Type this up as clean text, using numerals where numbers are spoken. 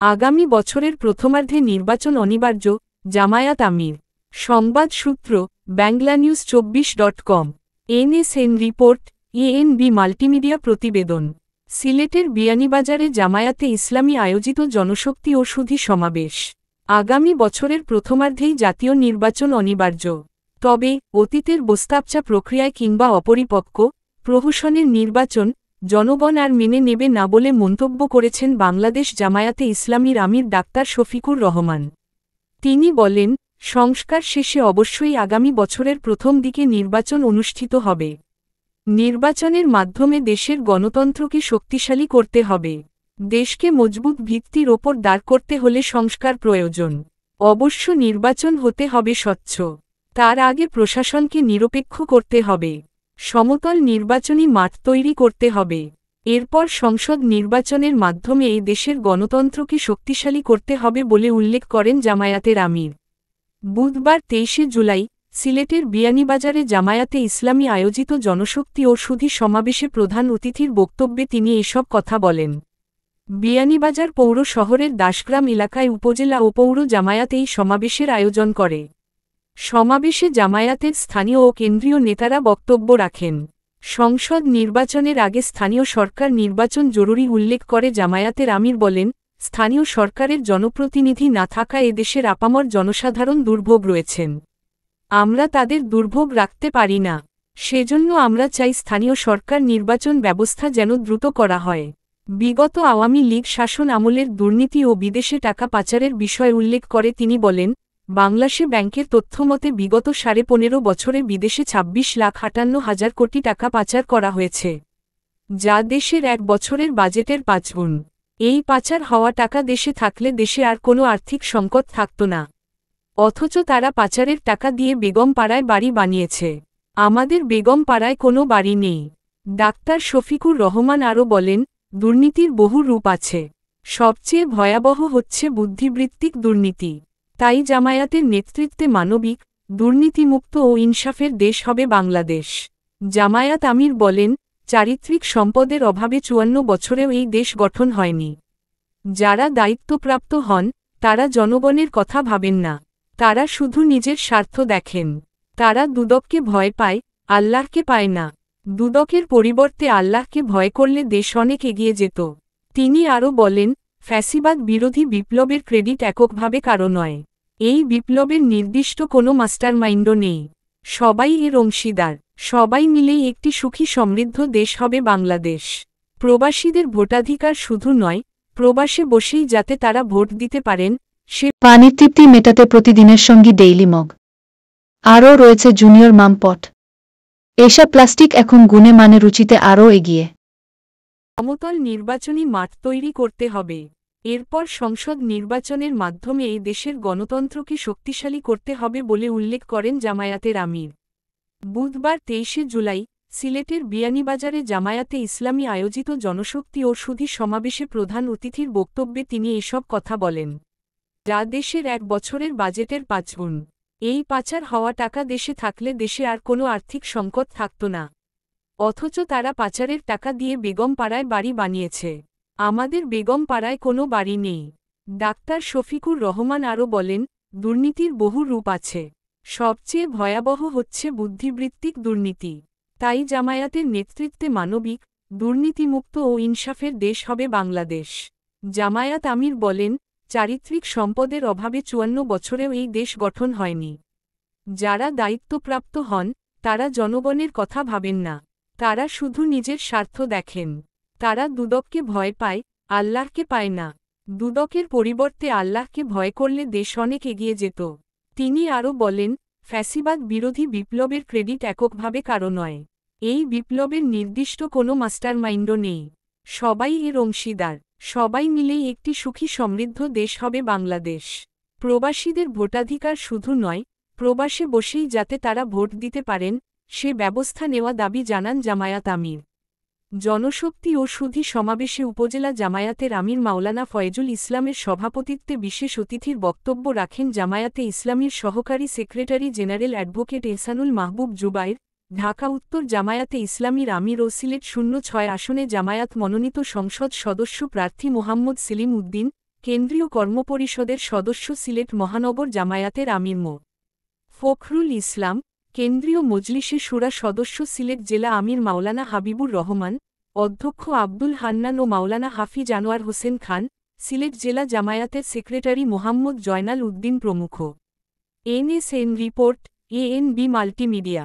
আগামী বছরের প্রথমার্ধে নির্বাচন অনিবার্য, জামায়াত আমির। সংবাদ সূত্র, বাংলানিউজ24.com। এনএসএন রিপোর্ট, এএনবি মাল্টিমিডিয়া প্রতিবেদন। সিলেটের বিয়ানীবাজারে জামায়াতে ইসলামী আয়োজিত জনশক্তি ও সুধী সমাবেশ। আগামী বছরের প্রথমার্ধেই জাতীয় নির্বাচন অনিবার্য। তবে অতীতের বোস্তাপচা প্রক্রিয়ায় কিংবা অপরিপক্ক প্রহসনের নির্বাচন জনগণ আর মেনে নেবে না বলে মন্তব্য করেছেন বাংলাদেশ জামায়াতে ইসলামীর আমির ডাক্তার শফিকুর রহমান। তিনি বলেন, সংস্কার শেষে অবশ্যই আগামী বছরের প্রথম দিকে নির্বাচন অনুষ্ঠিত হবে। নির্বাচনের মাধ্যমে দেশের গণতন্ত্রকে শক্তিশালী করতে হবে। দেশকে মজবুত ভিত্তির ওপর দাঁড় করতে হলে সংস্কার প্রয়োজন। অবশ্য নির্বাচন হতে হবে স্বচ্ছ। তার আগে প্রশাসনকে নিরপেক্ষ করতে হবে। সমতল নির্বাচনী মাঠ তৈরি করতে হবে। এরপর সংসদ নির্বাচনের মাধ্যমে এই দেশের গণতন্ত্রকে শক্তিশালী করতে হবে বলে উল্লেখ করেন জামায়াতের আমির। বুধবার 23 জুলাই সিলেটের বিয়ানীবাজারে জামায়াতে ইসলামী আয়োজিত জনশক্তি ও সুধী সমাবেশে প্রধান অতিথির বক্তব্যে তিনি এসব কথা বলেন। বিয়ানীবাজার পৌর শহরের দাসগ্রাম এলাকায় উপজেলা ও পৌর জামায়াত এই সমাবেশের আয়োজন করে। সমাবেশে জামায়াতের স্থানীয় ও কেন্দ্রীয় নেতারা বক্তব্য রাখেন। সংসদ নির্বাচনের আগে স্থানীয় সরকার নির্বাচন জরুরি উল্লেখ করে জামায়াতের আমির বলেন, স্থানীয় সরকারের জনপ্রতিনিধি না থাকা এদেশের আপামর জনসাধারণ দুর্ভোগ রয়েছেন। আমরা তাদের দুর্ভোগ রাখতে পারি না। সেজন্য আমরা চাই স্থানীয় সরকার নির্বাচন ব্যবস্থা যেন দ্রুত করা হয়। বিগত আওয়ামী লীগ শাসন আমলের দুর্নীতি ও বিদেশে টাকা পাচারের বিষয় উল্লেখ করে তিনি বলেন, বাংলাদেশ ব্যাংকের তথ্যমতে বিগত 15.5 বছরে বিদেশে 26,58,000 কোটি টাকা পাচার করা হয়েছে, যা দেশের এক বছরের বাজেটের 5 গুণ। এই পাচার হওয়া টাকা দেশে থাকলে দেশে আর কোনো আর্থিক সংকট থাকত না। অথচ তারা পাচারের টাকা দিয়ে বেগম পাড়ায় বাড়ি বানিয়েছে। আমাদের বেগম পাড়ায় কোনো বাড়ি নেই। ডাক্তার শফিকুর রহমান আরও বলেন, দুর্নীতির বহু রূপ আছে। সবচেয়ে ভয়াবহ হচ্ছে বুদ্ধিবৃত্তিক দুর্নীতি। তাই জামায়াতের নেতৃত্বে মানবিক, দুর্নীতিমুক্ত ও ইনসাফের দেশ হবে বাংলাদেশ। জামায়াত আমির বলেন, চারিত্রিক সম্পদের অভাবে 54 বছরেও এই দেশ গঠন হয়নি। যারা দায়িত্বপ্রাপ্ত হন তারা জনগণের কথা ভাবেন না। তারা শুধু নিজের স্বার্থ দেখেন। তারা দুদককে ভয় পায়, আল্লাহকে পায় না। দুদকের পরিবর্তে আল্লাহকে ভয় করলে দেশ অনেক এগিয়ে যেত। তিনি আরও বলেন, ফ্যাসিবাদ বিরোধী বিপ্লবের ক্রেডিট এককভাবে কারো নয়। এই বিপ্লবের নির্দিষ্ট কোনো মাস্টারমাইন্ডও নেই। সবাই এর অংশীদার। সবাই মিলেই একটি সুখী সমৃদ্ধ দেশ হবে বাংলাদেশ। প্রবাসীদের ভোটাধিকার শুধু নয়, প্রবাসে বসেই যাতে তারা ভোট দিতে পারেন সে পানির তৃপ্তি মেটাতে প্রতিদিনের সঙ্গী ডেইলি মগ। আরও রয়েছে জুনিয়র মাম পট। এসব প্লাস্টিক এখন গুণে মানে রুচিতে আরও এগিয়ে। সমতল নির্বাচনী মাঠ তৈরি করতে হবে। এরপর সংসদ নির্বাচনের মাধ্যমে এই দেশের গণতন্ত্রকে শক্তিশালী করতে হবে বলে উল্লেখ করেন জামায়াতের আমির। বুধবার 23 জুলাই সিলেটের বিয়ানীবাজারে জামায়াতে ইসলামী আয়োজিত জনশক্তি ও সুধী সমাবেশে প্রধান অতিথির বক্তব্যে তিনি এসব কথা বলেন। যা দেশের এক বছরের বাজেটের 5 গুণ। এই পাচার হওয়া টাকা দেশে থাকলে দেশে আর কোনো আর্থিক সংকট থাকত না। অথচ তারা পাচারের টাকা দিয়ে বেগম পাড়ায় বাড়ি বানিয়েছে। আমাদের বেগম পাড়ায় কোনো বাড়ি নেই। ডাক্তার শফিকুর রহমান আরও বলেন, দুর্নীতির বহু রূপ আছে। সবচেয়ে ভয়াবহ হচ্ছে বুদ্ধিবৃত্তিক দুর্নীতি। তাই জামায়াতের নেতৃত্বে মানবিক, দুর্নীতিমুক্ত ও ইনসাফের দেশ হবে বাংলাদেশ। জামায়াত আমির বলেন, চারিত্রিক সম্পদের অভাবে 54 বছরেও এই দেশ গঠন হয়নি। যারা দায়িত্বপ্রাপ্ত হন তারা জনগণের কথা ভাবেন না। তারা শুধু নিজের স্বার্থ দেখেন। তারা দুদককে ভয় পায়, আল্লাহকে পায় না। দুদকের পরিবর্তে আল্লাহকে ভয় করলে দেশ অনেক এগিয়ে যেত। তিনি আরও বলেন, ফ্যাসিবাদ বিরোধী বিপ্লবের ক্রেডিট এককভাবে কারো নয়। এই বিপ্লবের নির্দিষ্ট কোনো মাস্টারমাইন্ডও নেই। সবাই এর অংশীদার। সবাই মিলেই একটি সুখী সমৃদ্ধ দেশ হবে বাংলাদেশ। প্রবাসীদের ভোটাধিকার শুধু নয়, প্রবাসে বসেই যাতে তারা ভোট দিতে পারেন সে ব্যবস্থা নেওয়া দাবি জানান জামায়াত আমির। জনশক্তি ও সুধী সমাবেশে উপজেলা জামায়াতের আমির মাওলানা ফয়জুল ইসলামের সভাপতিত্বে বিশেষ অতিথির বক্তব্য রাখেন জামায়াতে ইসলামীর সহকারী সেক্রেটারি জেনারেল অ্যাডভোকেট এহসানুল মাহবুব জুবাইর। ঢাকা উত্তর জামায়াতে ইসলামীর আমির ও সিলেট 06 আসনে জামায়াত মনোনীত সংসদ সদস্য প্রার্থী মোহাম্মদ সেলিম উদ্দিন, কেন্দ্রীয় কর্মপরিষদের সদস্য সিলেট মহানগর জামায়াতের আমির মো ফখরুল ইসলাম, কেন্দ্রীয় মজলিসে শুরা সদস্য সিলেট জেলা আমির মাওলানা হাবিবুর রহমান, অধ্যক্ষ আব্দুল হান্নান ও মাওলানা হাফিজ আনোয়ার হোসেন খান, সিলেট জেলা জামায়াতের সেক্রেটারি মোহাম্মদ জয়নাল উদ্দিন প্রমুখ। NSN report, ANB multimedia.